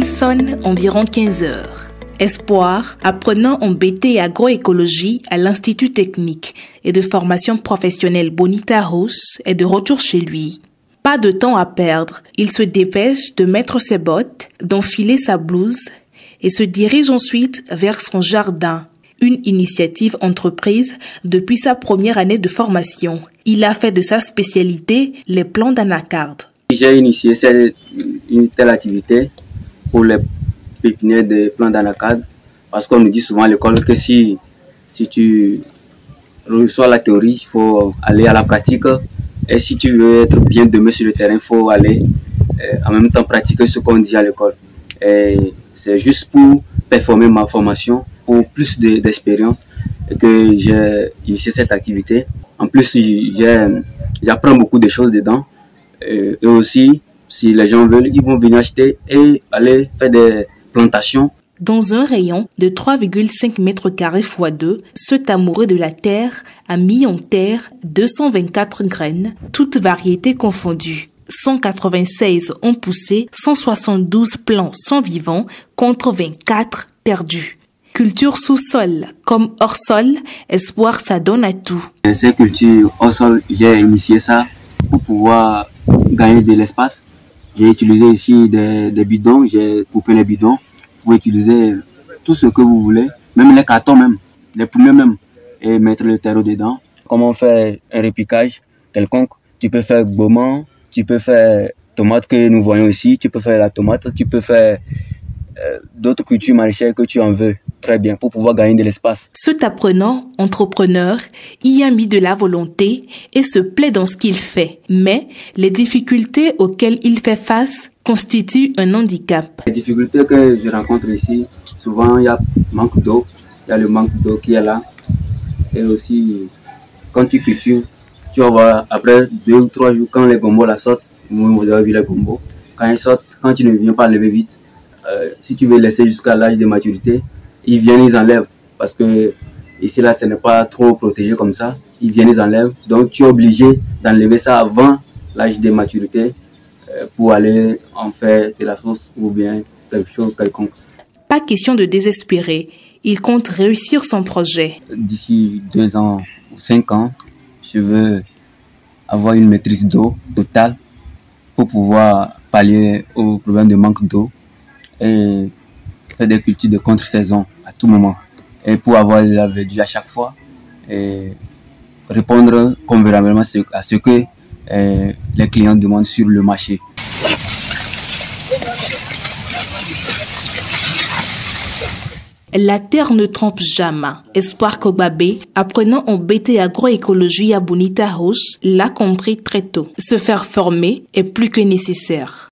sonne environ 15 heures. Espoir, apprenant en BT et agroécologie à l'Institut technique et de formation professionnelle Bonita House, est de retour chez lui. Pas de temps à perdre, il se dépêche de mettre ses bottes, d'enfiler sa blouse et se dirige ensuite vers son jardin. Une initiative entreprise depuis sa première année de formation. Il a fait de sa spécialité les plants d'anacarde. J'ai initié une telle activité pour les pépinières de plants d'anacarde parce qu'on nous dit souvent à l'école que si tu reçois la théorie, il faut aller à la pratique. Et si tu veux être bien demeuré sur le terrain, il faut aller en même temps pratiquer ce qu'on dit à l'école. Et c'est juste pour performer ma formation, pour plus d'expérience que j'ai initié cette activité. En plus, j'apprends beaucoup de choses dedans. Et aussi, si les gens veulent, ils vont venir acheter et aller faire des plantations. Dans un rayon de 3,5 mètres carrés x 2, cet amoureux de la terre a mis en terre 224 graines, toutes variétés confondues. 196 ont poussé, 172 plants sont vivants contre 24 perdus. Culture sous-sol comme hors-sol, Espoir s'adonne à tout. Ces cultures hors-sol, j'ai initié ça pour pouvoir gagner de l'espace. J'ai utilisé ici des bidons, j'ai coupé les bidons. Vous pouvez utiliser tout ce que vous voulez, même les cartons même, les poumons même, et mettre le terreau dedans. Comment faire un repiquage quelconque? Tu peux faire gourmand, tu peux faire tomate que nous voyons ici, tu peux faire la tomate, tu peux faire d'autres cultures maraîchères que tu en veux. Très bien, pour pouvoir gagner de l'espace. Cet apprenant, entrepreneur, y a mis de la volonté et se plaît dans ce qu'il fait. Mais les difficultés auxquelles il fait face constituent un handicap. Les difficultés que je rencontre ici, souvent il y a manque d'eau. Il y a le manque d'eau qui est là. Et aussi, quand tu cultives, tu vas voir après 2 ou 3 jours, quand les gombos la sortent, vous avez vu les gombos, quand ils sortent, quand tu ne viens pas lever vite, si tu veux laisser jusqu'à l'âge de maturité, ils viennent, ils enlèvent. Parce que ici, là, ce n'est pas trop protégé comme ça. Ils viennent, ils enlèvent. Donc, tu es obligé d'enlever ça avant l'âge de maturité pour aller en faire de la sauce ou bien quelque chose quelconque. Pas question de désespérer. Il compte réussir son projet. D'ici 2 ans ou 5 ans, je veux avoir une maîtrise d'eau totale pour pouvoir pallier au problème de manque d'eau et faire des cultures de contre-saison à tout moment. Et pour avoir de la verdure à chaque fois et répondre convenablement à ce que les clients demandent sur le marché. La terre ne trompe jamais. Espoir Kogbabe, apprenant en BT agroécologie à Bonita House, l'a compris très tôt. Se faire former est plus que nécessaire.